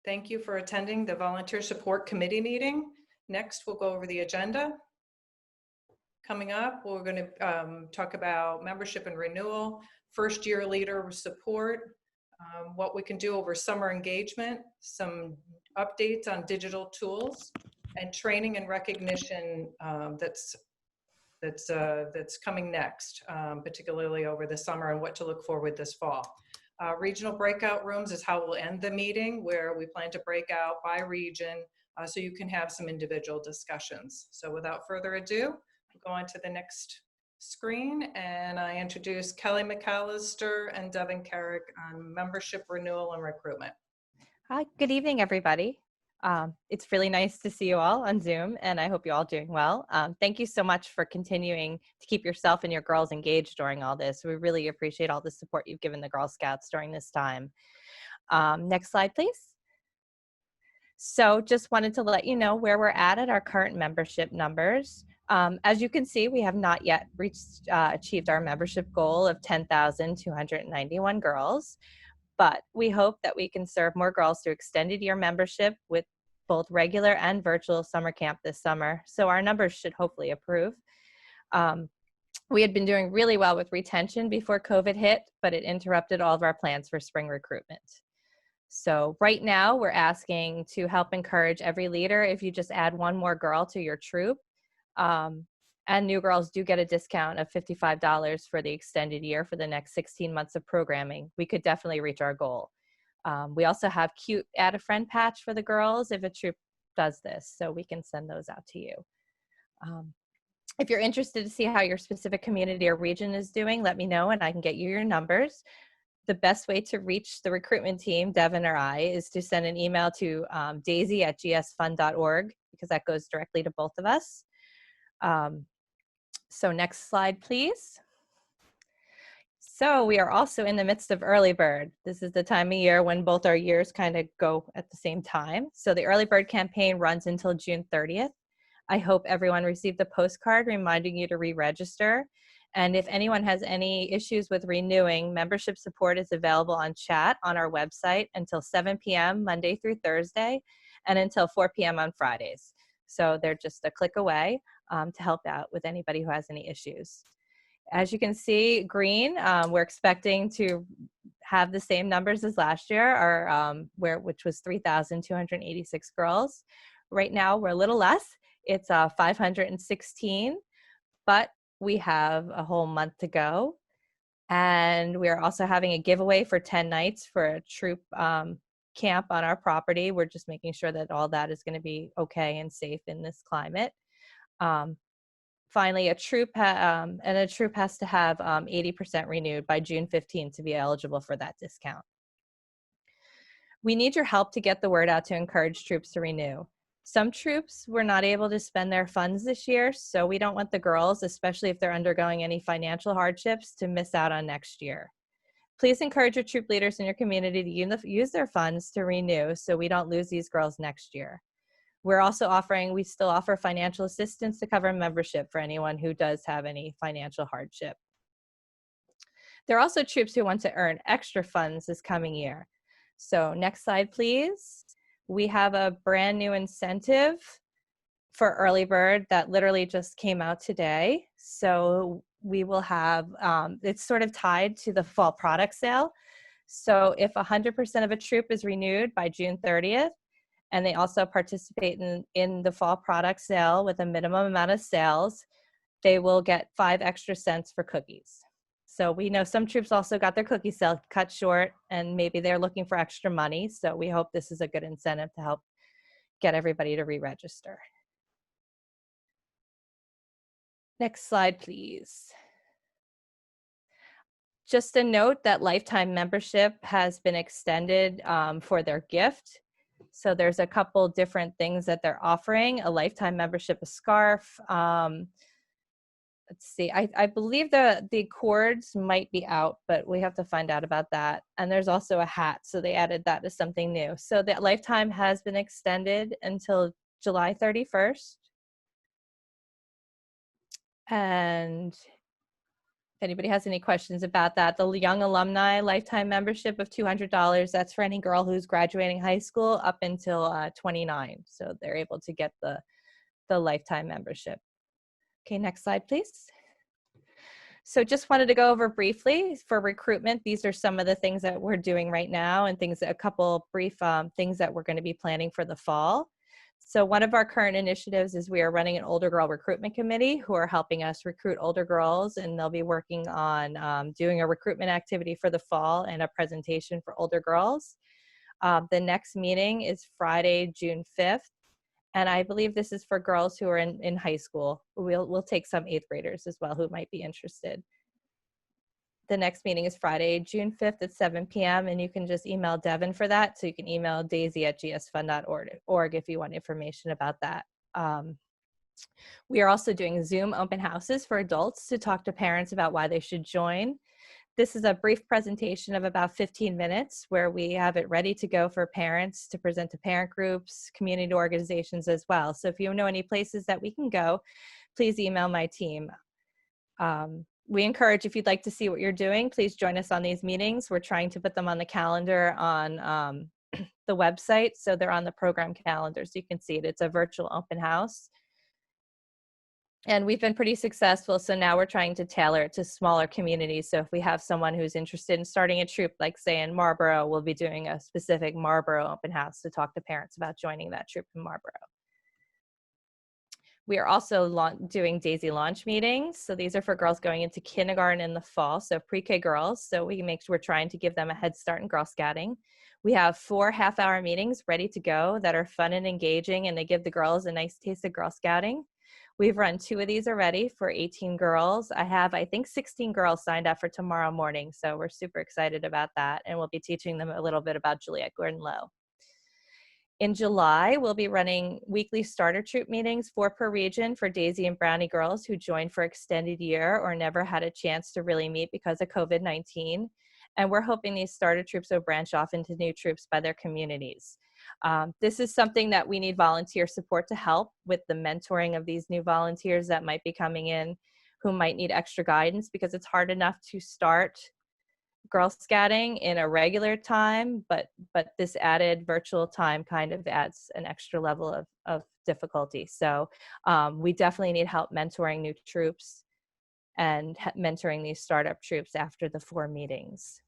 Thank you for attending the Volunteer Support Committee meeting. Next, we'll go over the agenda. Coming up, we're going to talk about membership and renewal, first year leader support, what we can do over summer engagement, some updates on digital tools, and training and recognition that's coming next, particularly over the summer, and what to look forward this fall. Regional breakout rooms is how we'll end the meeting, where we plan to break out by region so you can have some individual discussions. So without further ado, I'll go on to the next screen, and I introduce Kelly McAllister and Devin Carrick on membership renewal and recruitment. Hi, good evening, everybody. It's really nice to see you all on Zoom, and I hope you're all doing well. Thank you so much for continuing to keep yourself and your girls engaged during all this. We really appreciate all the support you've given the Girl Scouts during this time. Next slide, please. So just wanted to let you know where we're at our current membership numbers. As you can see, we have not yet achieved our membership goal of 10,291 girls. But we hope that we can serve more girls through extended year membership with both regular and virtual summer camp this summer. So our numbers should hopefully improve. We had been doing really well with retention before COVID hit, but it interrupted all of our plans for spring recruitment. So right now we're asking to help encourage every leader if you just add one more girl to your troop. And new girls do get a discount of $55 for the extended year for the next 16 months of programming. We could definitely reach our goal. We also have cute add a friend patch for the girls if a troop does this, so we can send those out to you. If you're interested to see how your specific community or region is doing, let me know and I can get you your numbers. The best way to reach the recruitment team, Devin or I, is to send an email to daisy@gsfund.org, because that goes directly to both of us. So next slide, please. So we are also in the midst of early bird. This is the time of year when both our years kind of go at the same time. So the early bird campaign runs until June 30th. I hope everyone received the postcard reminding you to re-register. And if anyone has any issues with renewing, membership support is available on chat on our website until 7 p.m. Monday through Thursday and until 4 p.m. on Fridays. So they're just a click away to help out with anybody who has any issues. As you can see, green, we're expecting to have the same numbers as last year, which was 3,286 girls. Right now, we're a little less. It's 516, but we have a whole month to go. And we're also having a giveaway for 10 nights for a troop camp on our property. We're just making sure that all that is going to be okay and safe in this climate. Finally, a troop has to have 80% renewed by June 15th to be eligible for that discount. We need your help to get the word out to encourage troops to renew. Some troops were not able to spend their funds this year, so we don't want the girls, especially if they're undergoing any financial hardships, to miss out on next year. Please encourage your troop leaders in your community to use their funds to renew so we don't lose these girls next year. We still offer financial assistance to cover membership for anyone who does have any financial hardship. There are also troops who want to earn extra funds this coming year. So next slide, please. We have a brand new incentive for early bird that literally just came out today. So we will have, it's sort of tied to the fall product sale. So if 100% of a troop is renewed by June 30th, and they also participate in the fall product sale with a minimum amount of sales, they will get 5 extra cents for cookies. So we know some troops also got their cookie sale cut short, and maybe they're looking for extra money. So we hope this is a good incentive to help get everybody to re-register. Next slide, please. Just a note that lifetime membership has been extended for their gift. So there's a couple different things that they're offering: a lifetime membership, a scarf. Let's see, I believe the cords might be out, but we have to find out about that. And there's also a hat, so they added that as something new. So that lifetime has been extended until July 31st. And anybody has any questions about that. The Young Alumni Lifetime Membership of $200, that's for any girl who's graduating high school up until 29. So they're able to get the lifetime membership. Okay, next slide, please. So just wanted to go over briefly for recruitment. These are some of the things that we're doing right now and a couple brief things that we're going to be planning for the fall. So one of our current initiatives is we are running an older girl recruitment committee who are helping us recruit older girls, and they'll be working on doing a recruitment activity for the fall and a presentation for older girls. The next meeting is Friday, June 5th. And I believe this is for girls who are in high school. We'll take some 8th graders as well who might be interested. The next meeting is Friday, June 5th at 7 p.m. And you can just email Devin for that. So you can email daisy@gsfund.org if you want information about that. We are also doing Zoom open houses for adults to talk to parents about why they should join. This is a brief presentation of about 15 minutes where we have it ready to go for parents to present to parent groups, community organizations as well. So if you know any places that we can go, please email my team. We encourage, if you'd like to see what you're doing, please join us on these meetings. We're trying to put them on the calendar on the website. So they're on the program calendar so you can see it. It's a virtual open house. And we've been pretty successful, so now we're trying to tailor it to smaller communities. So if we have someone who's interested in starting a troop, like say in Marlboro, we'll be doing a specific Marlboro open house to talk to parents about joining that troop in Marlboro. We are also doing Daisy launch meetings. So these are for girls going into kindergarten in the fall, so pre-K girls. So we're trying to give them a head start in Girl Scouting. We have 4 half-hour meetings ready to go that are fun and engaging, and they give the girls a nice taste of Girl Scouting. We've run 2 of these already for 18 girls. I have, I think, 16 girls signed up for tomorrow morning. So we're super excited about that. And we'll be teaching them a little bit about Juliette Gordon-Low. In July, we'll be running weekly starter troop meetings, 4 per region for Daisy and Brownie girls who joined for extended year or never had a chance to really meet because of COVID-19. And we're hoping these starter troops will branch off into new troops by their communities. This is something that we need volunteer support to help with the mentoring of these new volunteers that might be coming in who might need extra guidance, because it's hard enough to start Girl Scouting in a regular time, but this added virtual time kind of adds an extra level of difficulty. So we definitely need help mentoring new troops and mentoring these startup troops after the 4 meetings.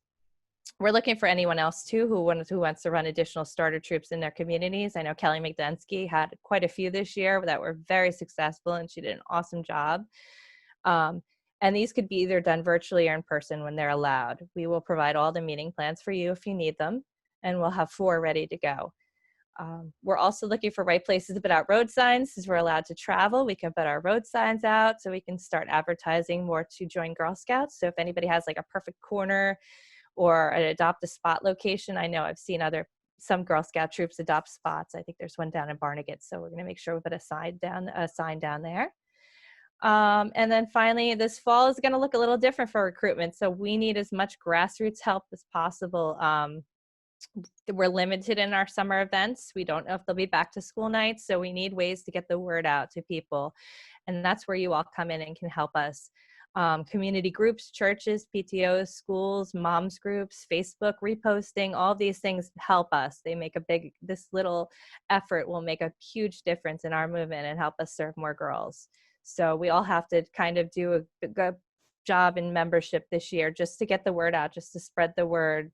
We're looking for anyone else too who wants to run additional starter troops in their communities. I know Kelly McDunsky had quite a few this year that were very successful, and she did an awesome job. And these could be either done virtually or in person when they're allowed. We will provide all the meeting plans for you if you need them, and we'll have 4 ready to go. We're also looking for right places to put out road signs. Since we're allowed to travel, we can put our road signs out so we can start advertising more to join Girl Scouts. So if anybody has like a perfect corner or an adopt a spot location, I know I've seen some Girl Scout troops adopt spots. I think there's one down in Barnegat, so we're going to make sure we put a sign down there. And then finally, this fall is going to look a little different for recruitment. So we need as much grassroots help as possible. We're limited in our summer events. We don't know if they'll be back to school nights, so we need ways to get the word out to people. And that's where you all come in and can help us. Community groups, churches, PTOs, schools, moms groups, Facebook, reposting, all these things help us. They make this little effort will make a huge difference in our movement and help us serve more girls. So we all have to kind of do a good job in membership this year just to get the word out, just to spread the word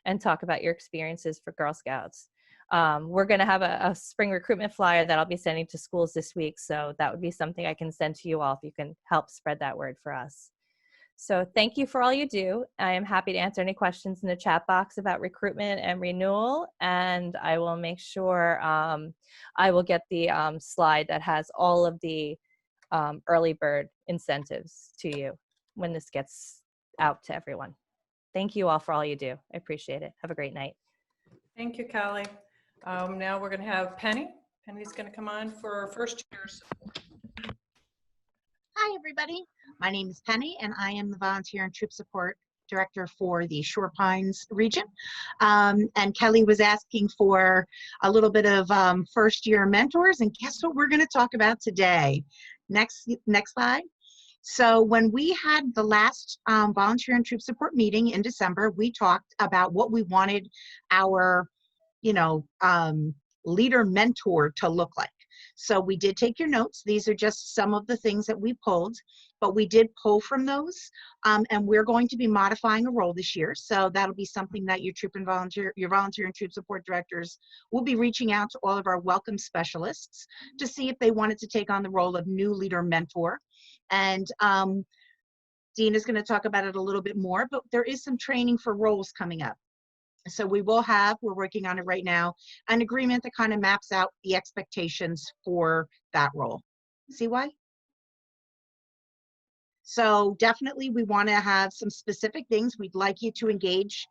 and talk about your experiences for Girl Scouts. We're going to have a spring recruitment flyer that I'll be sending to schools this week. So that would be something I can send to you all if you can help spread that word for us. So thank you for all you do. I am happy to answer any questions in the chat box about recruitment and renewal. And I will make sure I will get the slide that has all of the early bird incentives to you when this gets out to everyone. Thank you all for all you do. I appreciate it. Have a great night. Thank you, Callie. Now we're going to have Penny. Penny's going to come on for first years. Hi, everybody. My name is Penny, and I am the Volunteer and Troop Support Director for the Shore Pines region. And Kelly was asking for a little bit of first-year mentors, and guess what we're going to talk about today? Next slide. So when we had the last volunteer and troop support meeting in December, we talked about what we wanted our, leader mentor to look like. So we did take your notes. These are just some of the things that we pulled, but we did pull from those. And we're going to be modifying a role this year. So that'll be something that your volunteer and troop support directors will be reaching out to all of our welcome specialists to see if they wanted to take on the role of new leader mentor. And Dean is going to talk about it a little bit more, but there is some training for roles coming up. So we're working on it right now, an agreement that kind of maps out the expectations for that role. See why? So definitely we want to have some specific things we'd like you to engage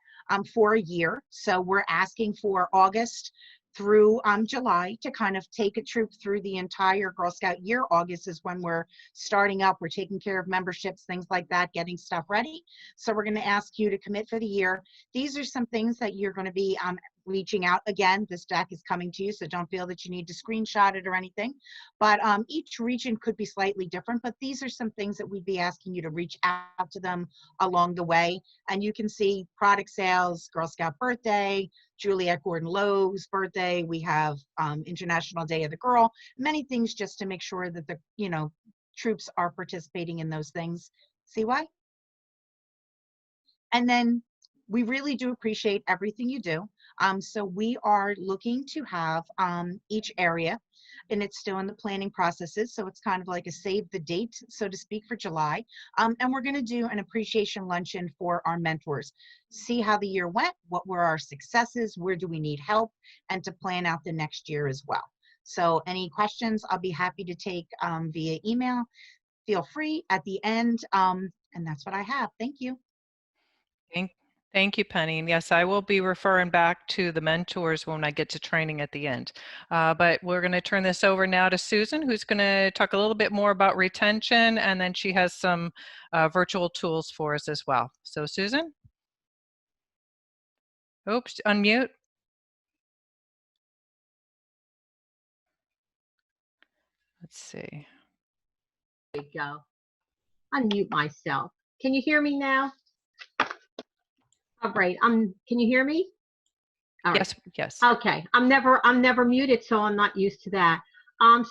for a year. So we're asking for August through July to kind of take a troop through the entire Girl Scout year. August is when we're starting up. We're taking care of memberships, things like that, getting stuff ready. So we're going to ask you to commit for the year. These are some things that you're going to be reaching out. Again, this deck is coming to you, so don't feel that you need to screenshot it or anything. But each region could be slightly different, but these are some things that we'd be asking you to reach out to them along the way. And you can see product sales, Girl Scout birthday, Juliette Gordon-Lowe's birthday. We have International Day of the Girl, many things just to make sure that the troops are participating in those things. See why? And then we really do appreciate everything you do. So we are looking to have each area, and it's still in the planning processes. So it's kind of like a save the date, so to speak, for July. And we're going to do an appreciation luncheon for our mentors. See how the year went, what were our successes, where do we need help, and to plan out the next year as well. So any questions, I'll be happy to take via email. Feel free at the end. And that's what I have. Thank you. Thank you, Penny. And yes, I will be referring back to the mentors when I get to training at the end. But we're going to turn this over now to Susan, who's going to talk a little bit more about retention, and then she has some virtual tools for us as well. So Susan? Oops, unmute. Let's see. There we go. Unmute myself. Can you hear me now? All right. Can you hear me? All right. Yes, yes. Okay. I'm never muted, so I'm not used to that.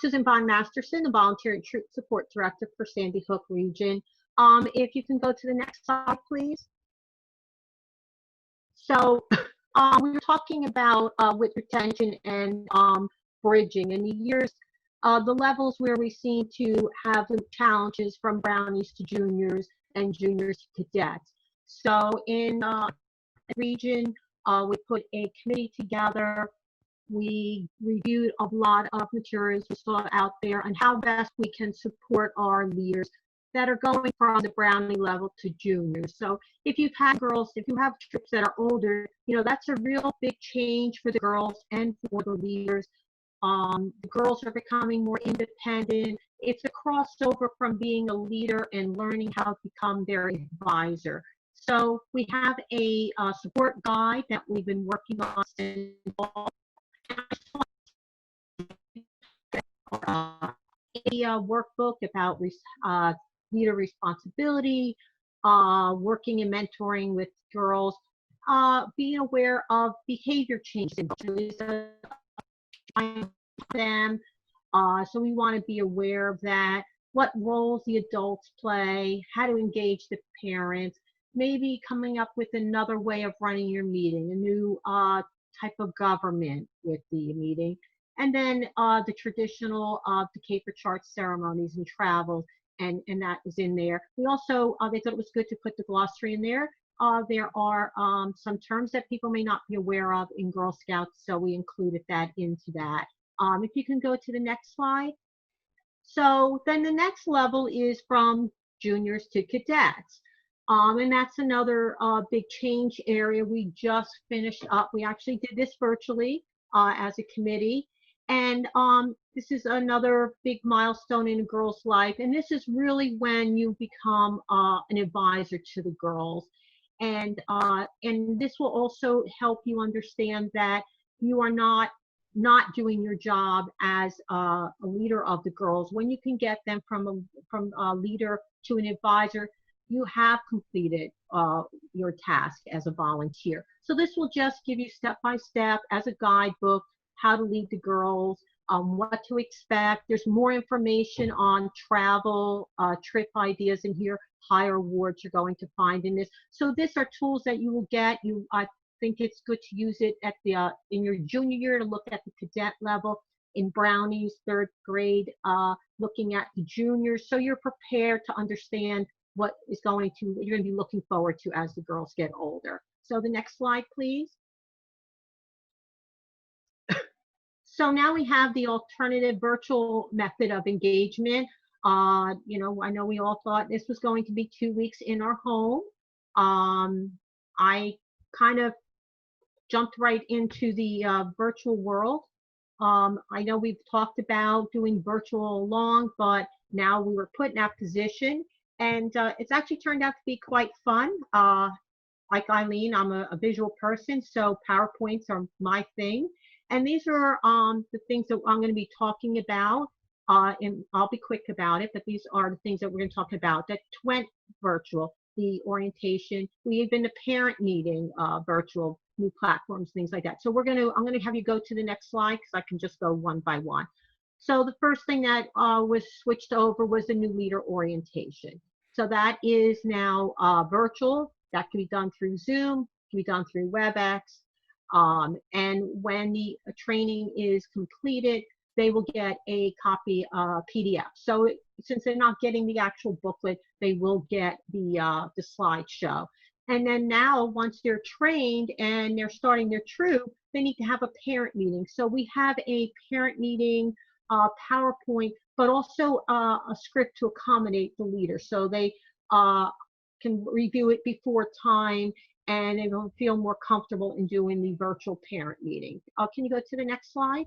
Susan Bond Masterson, the Volunteer and Troop Support Director for Sandy Hook Region. If you can go to the next slide, please. So we were talking about with retention and bridging in the years, the levels where we seem to have the challenges from brownies to juniors and juniors to cadets. So in region, we put a committee together. We reviewed a lot of materials we saw out there and how best we can support our leaders that are going from the brownie level to juniors. So if you've had girls, if you have troops that are older, that's a real big change for the girls and for the leaders. The girls are becoming more independent. It's a crossover from being a leader and learning how to become their advisor. So we have a support guide that we've been working on since fall. A workbook about leader responsibility, working and mentoring with girls, being aware of behavior changes in them. So we want to be aware of that, what roles the adults play, how to engage the parents, maybe coming up with another way of running your meeting, a new type of government with the meeting, and then the traditional the caper chart ceremonies and travels, and that was in there. We also, they thought it was good to put the glossary in there. There are some terms that people may not be aware of in Girl Scouts, so we included that into that. If you can go to the next slide. So then the next level is from juniors to cadets. And that's another big change area we just finished up. We actually did this virtually as a committee. And this is another big milestone in a girl's life. And this is really when you become an advisor to the girls. And this will also help you understand that you are not doing your job as a leader of the girls. When you can get them from a leader to an advisor, you have completed your task as a volunteer. So this will just give you step by step as a guidebook, how to lead the girls, what to expect. There's more information on travel, trip ideas in here, higher awards you're going to find in this. So these are tools that you will get. I think it's good to use it at the in your junior year to look at the cadet level, in Brownies, 3rd grade, looking at the juniors. So you're prepared to understand what is you're going to be looking forward to as the girls get older. So the next slide, please. So now we have the alternative virtual method of engagement. You know, I know we all thought this was going to be 2 weeks in our home. I kind of jumped right into the virtual world. I know we've talked about doing virtual along, but now we were put in that position, and it's actually turned out to be quite fun. Like Eileen, I'm a visual person, so PowerPoints are my thing. And these are the things that I'm going to be talking about, and I'll be quick about it, but these are the things that we're going to talk about that went virtual, the orientation. We even the parent meeting virtual, new platforms, things like that. So I'm going to have you go to the next slide because I can just go one by one. So the first thing that was switched over was the new leader orientation. So that is now virtual. That can be done through Zoom, can be done through WebEx. And when the training is completed, they will get a copy PDF. So since they're not getting the actual booklet, they will get the slideshow. And then now, once they're trained and they're starting their troop, they need to have a parent meeting. So we have a parent meeting PowerPoint, but also a script to accommodate the leader. So they can review it before time, and they will feel more comfortable in doing the virtual parent meeting. Can you go to the next slide?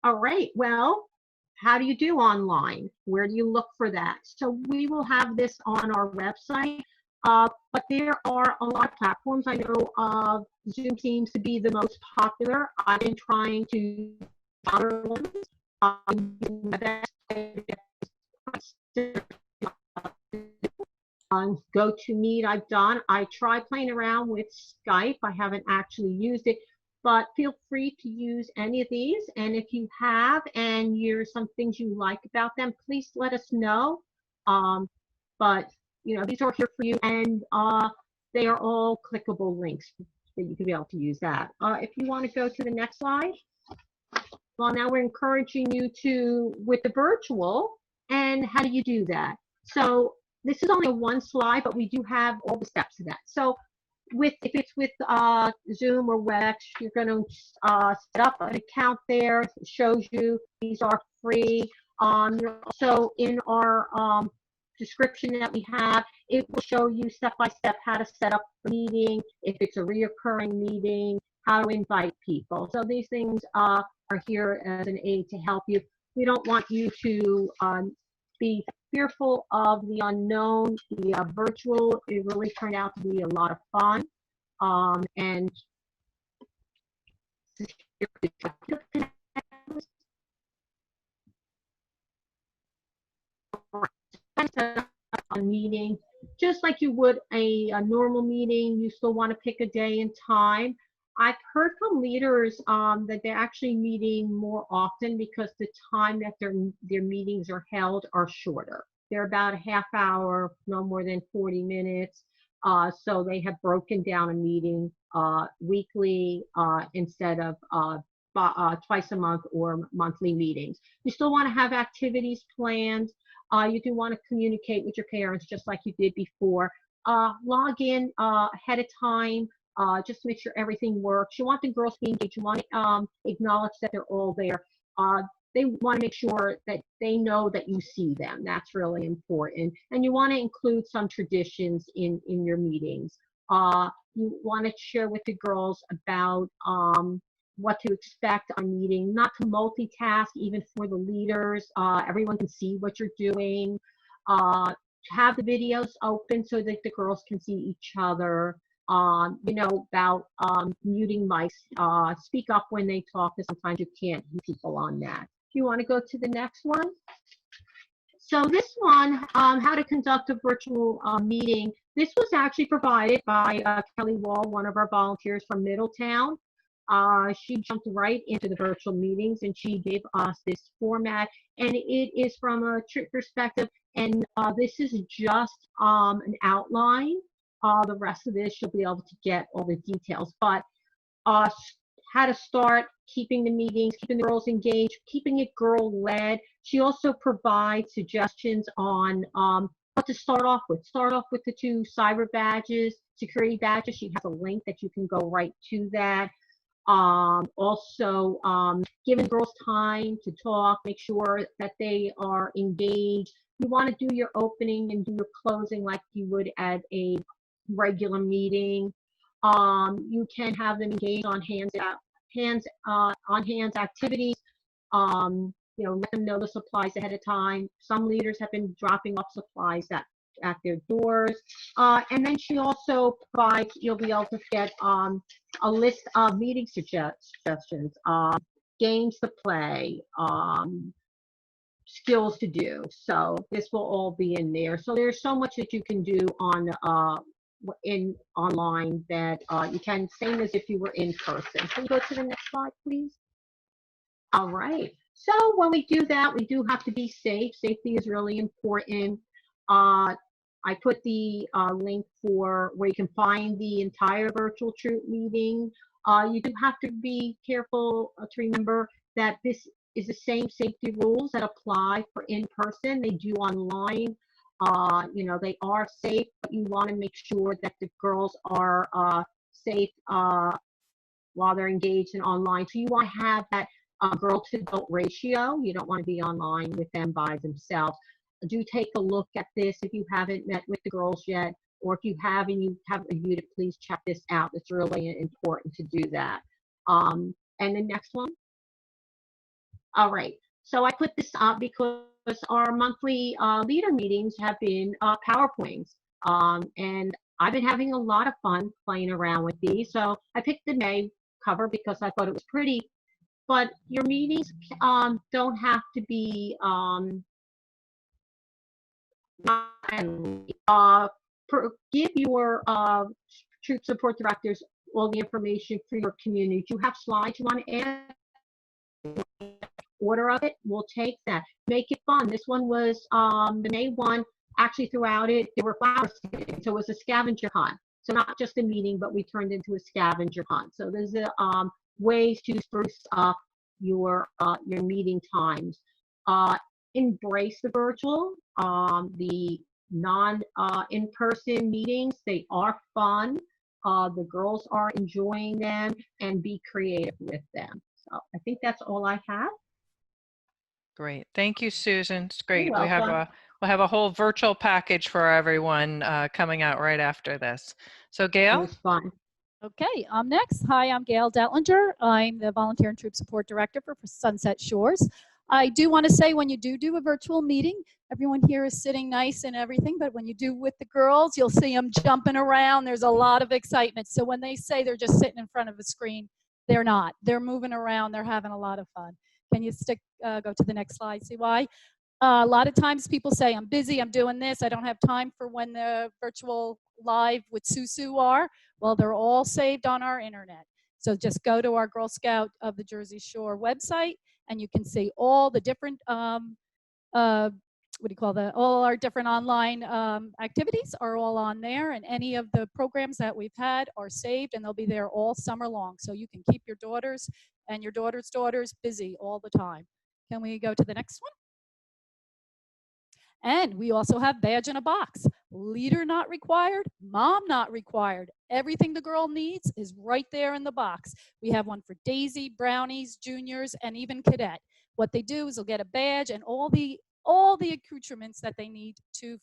All right, well, how do you do online? Where do you look for that? So we will have this on our website, but there are a lot of platforms. I know Zoom seems to be the most popular. I've been trying to other ones. GoToMeet I've done. I tried playing around with Skype. I haven't actually used it, but feel free to use any of these. And if you have and there's some things you like about them, please let us know. But you know, these are here for you, and they are all clickable links that you can be able to use that. If you want to go to the next slide. Well, now we're encouraging you to with the virtual, and how do you do that? So this is only a one slide, but we do have all the steps of that. So if it's with Zoom or WebEx, you're going to set up an account there. It shows you these are free. You're also in our description that we have, it will show you step by step how to set up a meeting, if it's a reoccurring meeting, how to invite people. So these things are here as an aid to help you. We don't want you to be fearful of the unknown. The virtual, it really turned out to be a lot of fun. And a meeting, just like you would a normal meeting. You still want to pick a day and time. I've heard from leaders that they're actually meeting more often because the time that their meetings are held are shorter. They're about a half hour, no more than 40 minutes. So they have broken down a meeting weekly instead of twice a month or monthly meetings. You still want to have activities planned. You do want to communicate with your parents just like you did before. Log in ahead of time. Just make sure everything works. You want the girls to be engaged. You want to acknowledge that they're all there. They want to make sure that they know that you see them. That's really important. And you want to include some traditions in your meetings. You want to share with the girls about what to expect on meeting, not to multitask, even for the leaders. Everyone can see what you're doing. Have the videos open so that the girls can see each other. You know, about muting mics, speak up when they talk, because sometimes you can't hear people on that. If you want to go to the next one. So this one, how to conduct a virtual meeting, this was actually provided by Kelly Wall, one of our volunteers from Middletown. She jumped right into the virtual meetings and she gave us this format, and it is from a trip perspective, and this is just an outline. The rest of this you'll be able to get all the details, but how to start keeping the meetings, keeping the girls engaged, keeping it girl-led. She also provides suggestions on what to start off with. Start off with the 2 cyber badges, security badges. She has a link that you can go right to that. Also, giving girls time to talk, make sure that they are engaged. You want to do your opening and do your closing like you would at a regular meeting. You can have them engage on hands activities. Let them know the supplies ahead of time. Some leaders have been dropping off supplies at their doors. And then she also provides, you'll be able to get a list of meeting suggestions, games to play, skills to do. So this will all be in there. So there's so much that you can do on online that you can, same as if you were in person. Can you go to the next slide, please? All right. So when we do that, we do have to be safe. Safety is really important. I put the link for where you can find the entire virtual troop meeting. You do have to be careful to remember that this is the same safety rules that apply for in-person. They do online. They are safe, but you want to make sure that the girls are safe while they're engaged in online. So you want to have that girl to adult ratio. You don't want to be online with them by themselves. Do take a look at this if you haven't met with the girls yet, or if you have and you haven't reviewed it, please check this out. It's really important to do that. And the next one. All right. So I put this up because our monthly leader meetings have been PowerPoints. And I've been having a lot of fun playing around with these. So I picked the May cover because I thought it was pretty. But your meetings don't have to be give your troop support directors all the information for your community. Do you have slides you want to add? Order of it, we'll take that. Make it fun. This one was the May one. Actually, throughout it, there were flowers, so it was a scavenger hunt. So not just a meeting, but we turned into a scavenger hunt. So there's ways to spruce up your meeting times. Embrace the virtual, the non in-person meetings. They are fun. The girls are enjoying them, and be creative with them. So I think that's all I have. Great. Thank you, Susan. It's great. You're welcome. We'll have a whole virtual package for everyone coming out right after this. So It Gail? was fun. Okay, I'm next. Hi, I'm Gail Detlinger. I'm the Volunteer and Troop Support Director for Sunset Shores. I do want to say, when you do a virtual meeting, everyone here is sitting nice and everything, but when you do with the girls, you'll see them jumping around. There's a lot of excitement. So when they say they're just sitting in front of a screen, they're not. They're moving around. They're having a lot of fun. Can you go to the next slide, see why? A lot of times people say, I'm busy, I'm doing this, I don't have time for when the virtual live with Susu are. Well, they're all saved on our internet. So just go to our Girl Scout of the Jersey Shore website, and you can see all the different, all our different online activities are all on there, and any of the programs that we've had are saved, and they'll be there all summer long. So you can keep your daughters and your daughter's daughters busy all the time. Can we go to the next one? And we also have badge in a box. Leader not required, mom not required. Everything the girl needs is right there in the box. We have one for Daisy, Brownies, Juniors, and even Cadette. What they do is they'll get a badge and all the accoutrements that they need to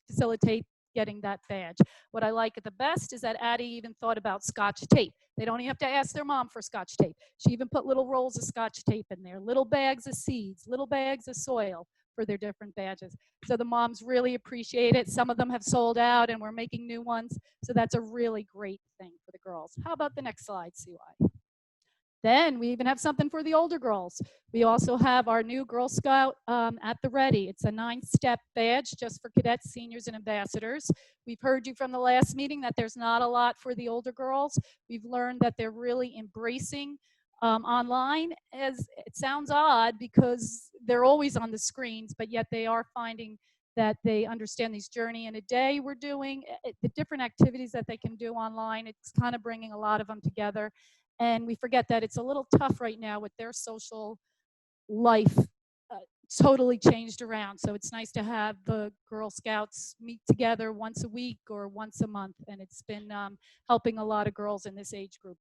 facilitate getting that badge. What I like the best is that Addie even thought about Scotch tape. They don't even have to ask their mom for Scotch tape. She even put little rolls of Scotch tape in there, little bags of seeds, little bags of soil for their different badges. So the moms really appreciate it. Some of them have sold out and we're making new ones. So that's a really great thing for the girls. How about the next slide, CY? Then we even have something for the older girls. We also have our new Girl Scout at the ready. It's a 9-step badge just for cadets, seniors, and ambassadors. We've heard you from the last meeting that there's not a lot for the older girls. We've learned that they're really embracing online. As it sounds odd because they're always on the screens, but yet they are finding that they understand these journey in a day we're doing, the different activities that they can do online. It's kind of bringing a lot of them together. And we forget that it's a little tough right now with their social life totally changed around. So it's nice to have the Girl Scouts meet together once a week or once a month. And it's been helping a lot of girls in this age group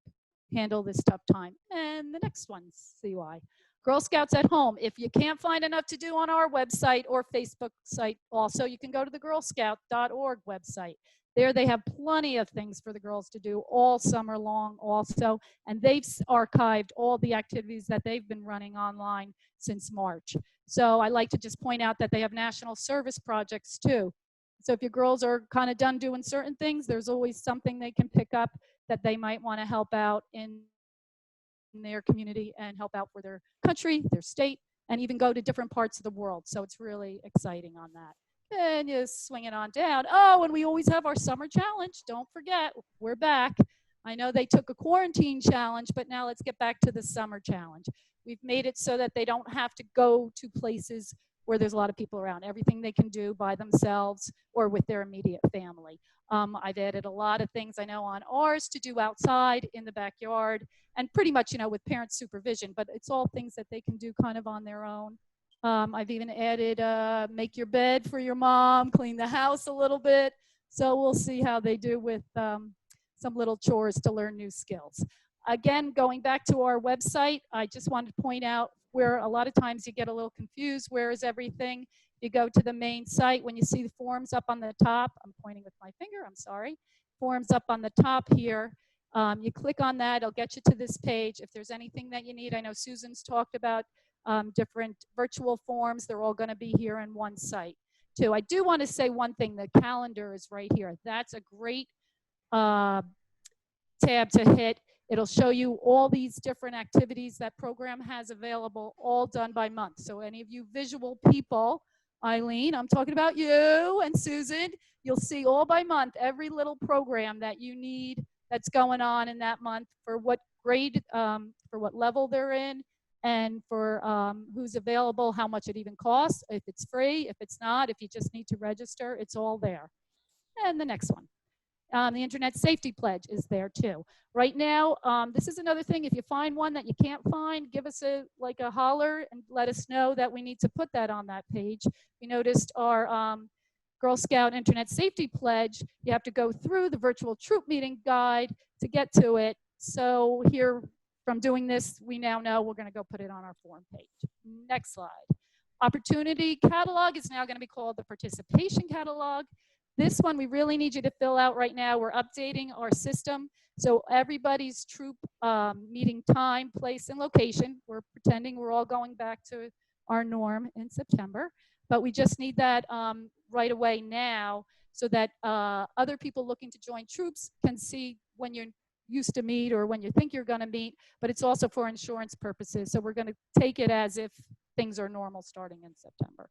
handle this tough time. And the next one, CY. Girl Scouts at home. If you can't find enough to do on our website or Facebook site, also, you can go to the girlscout.org website. There they have plenty of things for the girls to do all summer long also, and they've archived all the activities that they've been running online since March. So I like to just point out that they have national service projects too. So if your girls are kind of done doing certain things, there's always something they can pick up that they might want to help out in their community and help out for their country, their state, and even go to different parts of the world. So it's really exciting on that. And you swing it on down. Oh, and we always have our summer challenge. Don't forget, we're back. I know they took a quarantine challenge, but now let's get back to the summer challenge. We've made it so that they don't have to go to places where there's a lot of people around. Everything they can do by themselves or with their immediate family. I've added a lot of things I know on ours to do outside in the backyard and pretty much, you know, with parent supervision, but it's all things that they can do kind of on their own. I've even added make your bed for your mom, clean the house a little bit. So we'll see how they do with some little chores to learn new skills. Again, going back to our website, I just wanted to point out where a lot of times you get a little confused. Where is everything? You go to the main site. When you see the forms up on the top, I'm pointing with my finger, I'm sorry. Forms up on the top here. You click on that, it'll get you to this page. If there's anything that you need, I know Susan's talked about different virtual forms. They're all going to be here in one site too. I do want to say one thing, the calendar is right here. That's a great tab to hit. It'll show you all these different activities that program has available, all done by month. So any of you visual people, Eileen, I'm talking about you, and Susan, you'll see all by month every little program that you need that's going on in that month for what grade, for what level they're in, and for who's available, how much it even costs, if it's free, if it's not, if you just need to register, it's all there. And the next one. The Internet Safety Pledge is there too. Right now, this is another thing. If you find one that you can't find, give us a holler and let us know that we need to put that on that page. We noticed our Girl Scout Internet Safety Pledge, you have to go through the virtual troop meeting guide to get to it. So here, from doing this, we now know we're going to go put it on our form page. Next slide. Opportunity Catalog is now going to be called the Participation Catalog. This one we really need you to fill out right now. We're updating our system. So everybody's troop meeting time, place, and location. We're pretending we're all going back to our norm in September. But we just need that right away now so that other people looking to join troops can see when you're used to meet or when you think you're going to meet. But it's also for insurance purposes. So we're going to take it as if things are normal starting in September.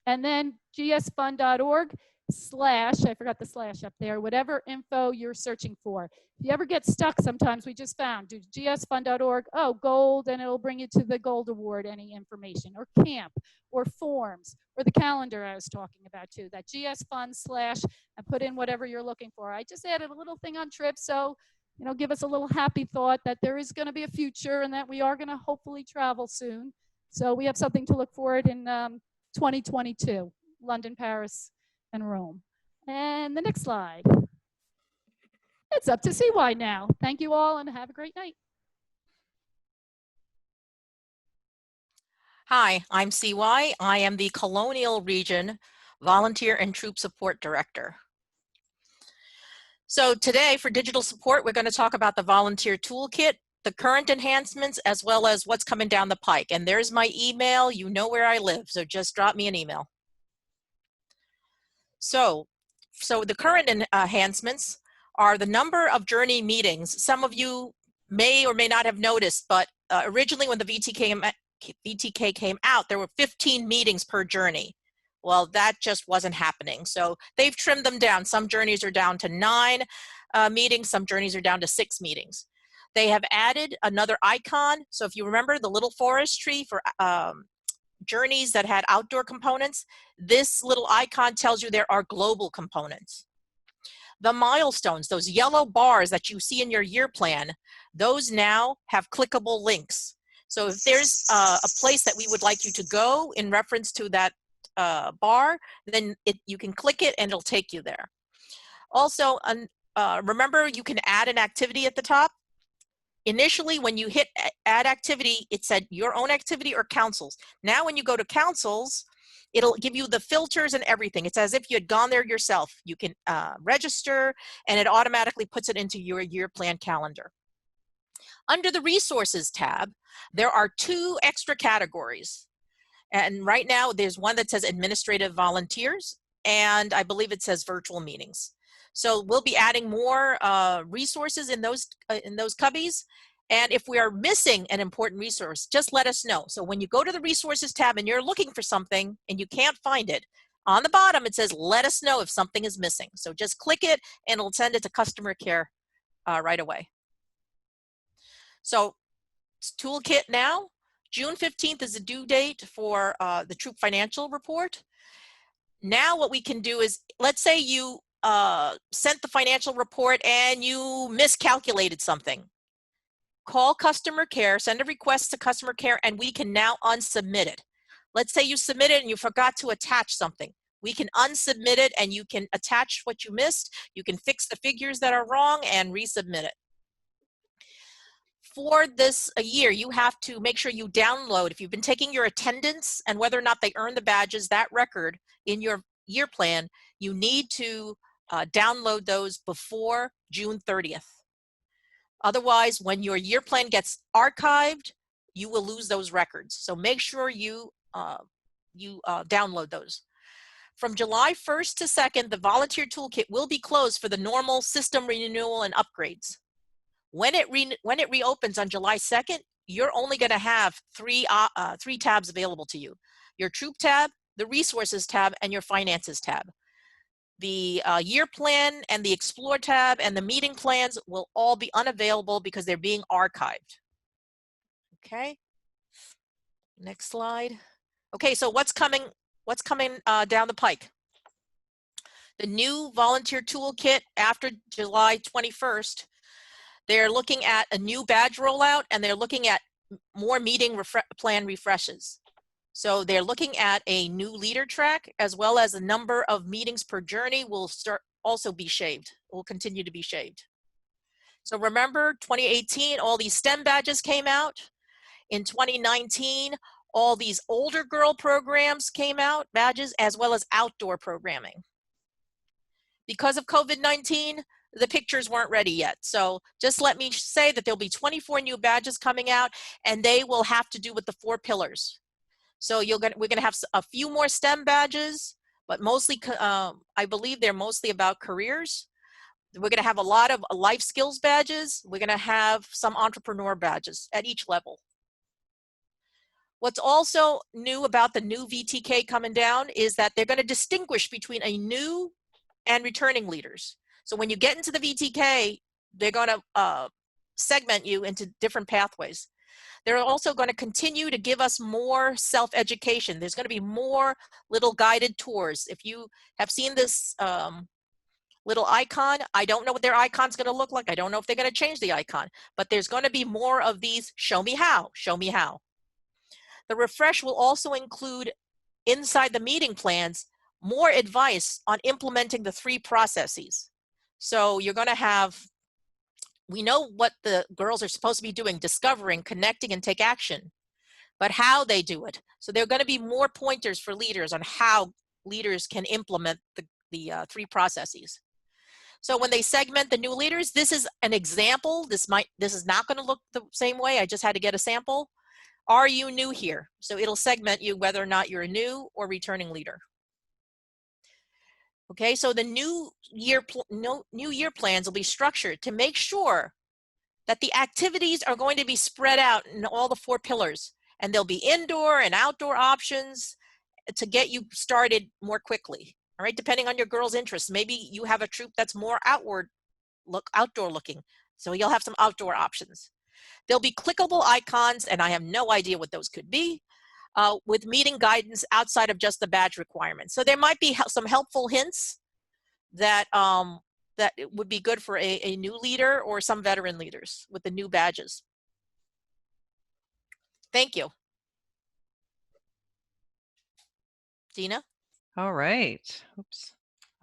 And then gsfund.org/ I forgot the slash up there, whatever info you're searching for. If you ever get stuck, sometimes we just found, do gsfund.org, oh, gold, and it'll bring you to the gold award, any information, or camp, or forms, or the calendar I was talking about too, that gsfund/ and put in whatever you're looking for. I just added a little thing on trips, so, you know, give us a little happy thought that there is going to be a future and that we are going to hopefully travel soon. So we have something to look forward in 2022, London, Paris, and Rome. And the next slide. It's up to CY now. Thank you all and have a great night. Hi, I'm CY. I am the Colonial Region Volunteer and Troop Support Director. So today for digital support, we're going to talk about the Volunteer Toolkit, the current enhancements, as well as what's coming down the pike. And there's my email. You know where I live, so just drop me an email. So the current enhancements are the number of journey meetings. Some of you may or may not have noticed, but originally when the VTK came out, there were 15 meetings per journey. Well, that just wasn't happening. So they've trimmed them down. Some journeys are down to 9 meetings. Some journeys are down to 6 meetings. They have added another icon. So if you remember the little forest tree for journeys that had outdoor components, this little icon tells you there are global components. The milestones, those yellow bars that you see in your year plan, those now have clickable links. So if there's a place that we would like you to go in reference to that bar, then you can click it and it'll take you there. Also, remember you can add an activity at the top. Initially, when you hit add activity, it said your own activity or councils. Now when you go to councils, it'll give you the filters and everything. It's as if you had gone there yourself. You can register and it automatically puts it into your year plan calendar. Under the resources tab, there are 2 extra categories. And right now there's one that says administrative volunteers, and I believe it says virtual meetings. So we'll be adding more resources in those cubbies. And if we are missing an important resource, just let us know. So when you go to the resources tab and you're looking for something and you can't find it, on the bottom it says, let us know if something is missing. So just click it and it'll send it to customer care right away. So Toolkit now. June 15th is the due date for the troop financial report. Now what we can do is, let's say you sent the financial report and you miscalculated something. Call customer care, send a request to customer care, and we can now unsubmit it. Let's say you submit it and you forgot to attach something. We can unsubmit it and you can attach what you missed. You can fix the figures that are wrong and resubmit it. For this year, you have to make sure you download, if you've been taking your attendance and whether or not they earn the badges, that record in your year plan, you need to download those before June 30th. Otherwise, when your year plan gets archived, you will lose those records. So make sure you download those. From July 1st to 2nd, the Volunteer Toolkit will be closed for the normal system renewal and upgrades. When it reopens on July 2nd, you're only going to have three tabs available to you: your Troop tab, the Resources tab, and your Finances tab. The Year Plan and the Explore tab and the Meeting Plans will all be unavailable because they're being archived. Okay. Next slide. Okay, so what's coming down the pike? The new Volunteer Toolkit after July 21st. They're looking at a new badge rollout and they're looking at more meeting plan refreshes. So they're looking at a new leader track, as well as a number of meetings per journey will also be shaved, will continue to be shaved. So remember 2018, all these STEM badges came out. In 2019, all these older girl programs came out, badges, as well as outdoor programming. Because of COVID-19, the pictures weren't ready yet. So just let me say that there'll be 24 new badges coming out, and they will have to do with the 4 pillars. So we're going to have a few more STEM badges, but mostly, I believe they're mostly about careers. We're going to have a lot of life skills badges. We're going to have some entrepreneur badges at each level. What's also new about the new VTK coming down is that they're going to distinguish between a new and returning leaders. So when you get into the VTK, they're going to segment you into different pathways. They're also going to continue to give us more self-education. There's going to be more little guided tours. If you have seen this little icon, I don't know what their icon's going to look like. I don't know if they're going to change the icon, but there's going to be more of these show me how, show me how. The refresh will also include, inside the meeting plans, more advice on implementing the 3 processes. So you're going to have, we know what the girls are supposed to be doing: discovering, connecting, and take action, but how they do it. So there are going to be more pointers for leaders on how leaders can implement the 3 processes. So when they segment the new leaders, this is an example. This is not going to look the same way. I just had to get a sample. Are you new here? So it'll segment you whether or not you're a new or returning leader. Okay, so the new year plans will be structured to make sure that the activities are going to be spread out in all the 4 pillars, and there'll be indoor and outdoor options to get you started more quickly. All right, depending on your girl's interests. Maybe you have a troop that's more outdoor looking, so you'll have some outdoor options. There'll be clickable icons, and I have no idea what those could be, with meeting guidance outside of just the badge requirements. So there might be some helpful hints that that it would be good for a new leader or some veteran leaders with the new badges. Thank you. Dina? All right. Oops.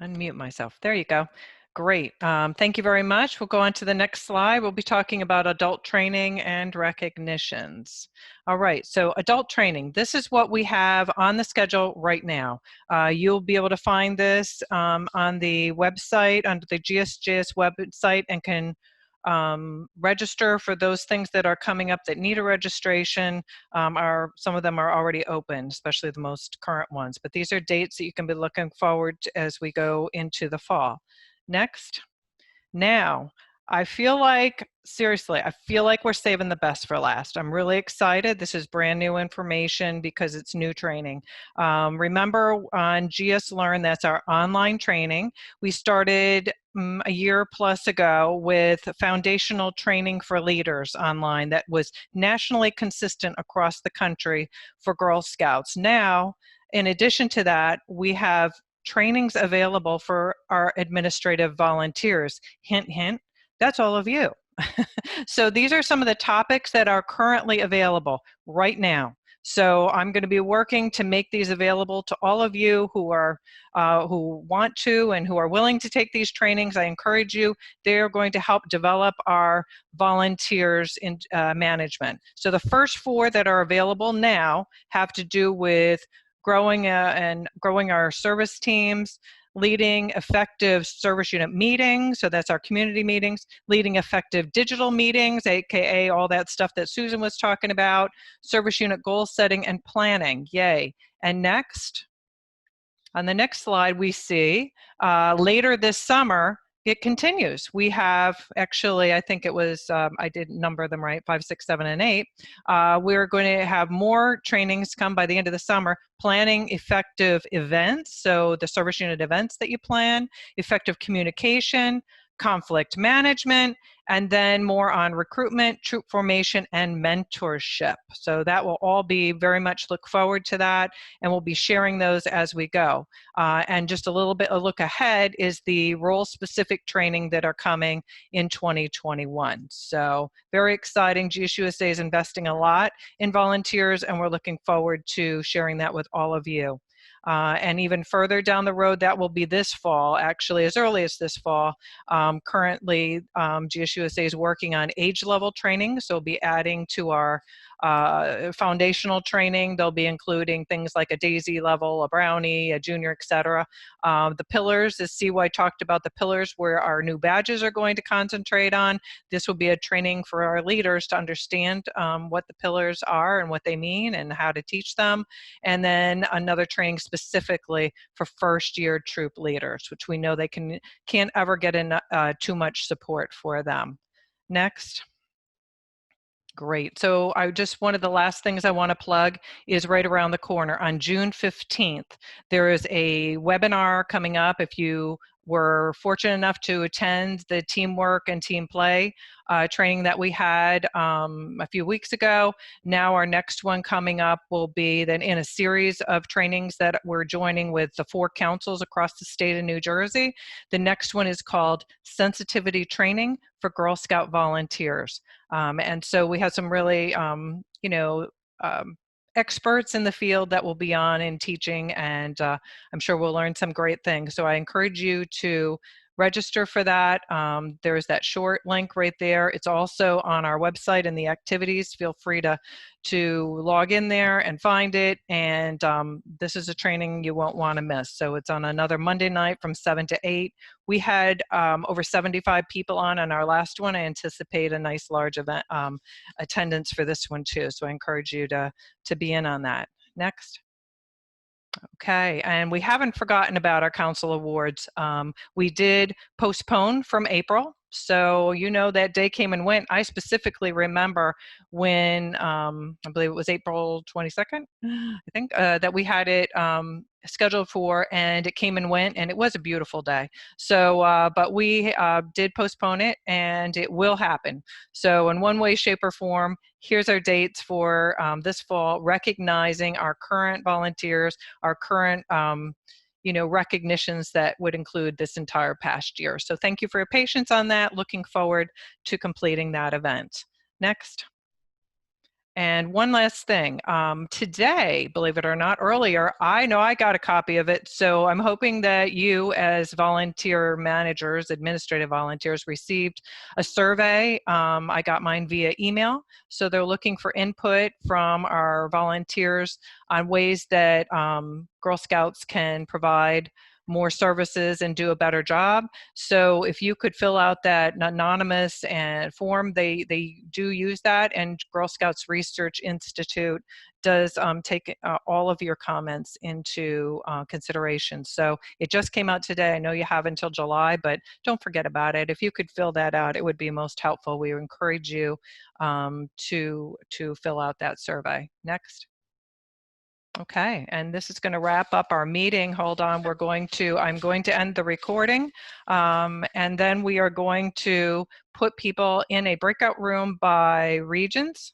Unmute myself. There you go. Great. Thank you very much. We'll go on to the next slide. We'll be talking about adult training and recognitions. All right. So adult training, this is what we have on the schedule right now. You'll be able to find this on the website, under the GSJS website, and can register for those things that are coming up that need a registration. Some of them are already open, especially the most current ones. But these are dates that you can be looking forward to as we go into the fall. Next. Now, I feel like, seriously, I feel like we're saving the best for last. I'm really excited. This is brand new information because it's new training. Remember on GS Learn, that's our online training. We started a year plus ago with foundational training for leaders online that was nationally consistent across the country for Girl Scouts. Now, in addition to that, we have trainings available for our administrative volunteers. Hint, hint, that's all of you. So these are some of the topics that are currently available right now. So I'm going to be working to make these available to all of you who are who want to and who are willing to take these trainings. I encourage you. They're going to help develop our volunteers in management. So the first 4 that are available now have to do with growing our service teams, leading effective service unit meetings, so that's our community meetings, leading effective digital meetings, aka all that stuff that Susan was talking about, service unit goal setting and planning, yay. And next, on the next slide, we see later this summer, it continues. We have, actually, I think it was, I didn't number them right, 5, 6, 7, and 8. We're going to have more trainings come by the end of the summer, planning effective events, so the service unit events that you plan, effective communication, conflict management, and then more on recruitment, troop formation, and mentorship. So that will all be very much look forward to that, and we'll be sharing those as we go. And just a little bit a look ahead is the role-specific training that are coming in 2021. So very exciting. GSUSA is investing a lot in volunteers, and we're looking forward to sharing that with all of you. And even further down the road, that will be this fall, actually as early as this fall. Currently, GSUSA is working on age level training, so we'll be adding to our foundational training. They'll be including things like a Daisy level, a Brownie, a Junior, etc. The pillars, as CY talked about, the pillars where our new badges are going to concentrate on. This will be a training for our leaders to understand what the pillars are and what they mean and how to teach them. And then another training specifically for first-year troop leaders, which we know they can't ever get in too much support for them. Next. Great. So one of the last things I want to plug is right around the corner. On June 15th, there is a webinar coming up. If you were fortunate enough to attend the teamwork and team play training that we had a few weeks ago, now our next one coming up will be then in a series of trainings that we're joining with the 4 councils across the state of New Jersey. The next one is called Sensitivity Training for Girl Scout Volunteers. And so we have some really, experts in the field that will be on and teaching, and I'm sure we'll learn some great things. So I encourage you to register for that. There's that short link right there. It's also on our website in the activities. Feel free to log in there and find it. And this is a training you won't want to miss. So it's on another Monday night from 7 to 8. We had over 75 people on our last one. I anticipate a nice large event attendance for this one too. So I encourage you to be in on that. Next. Okay, and we haven't forgotten about our council awards. We did postpone from April So, you know, that day came and went. I specifically remember when, I believe it was April 22nd, I think, that we had it scheduled for, and it came and went, and it was a beautiful day. So, but we did postpone it, and it will happen. So in one way, shape, or form, here's our dates for this fall, recognizing our current volunteers, our current you know, recognitions that would include this entire past year. So thank you for your patience on that. Looking forward to completing that event. Next. And one last thing, today, believe it or not, earlier, I know I got a copy of it, so I'm hoping that you as volunteer managers, administrative volunteers, received a survey. I got mine via email, so they're looking for input from our volunteers on ways that Girl Scouts can provide more services and do a better job. So if you could fill out that anonymous and form, they do use that, and Girl Scouts Research Institute does take all of your comments into consideration. So it just came out today. I know you have until July, but don't forget about it. If you could fill that out, it would be most helpful. We encourage you to fill out that survey. Next. Okay, and this is going to wrap up our meeting. Hold on, I'm going to end the recording, and then we are going to put people in a breakout room by regions.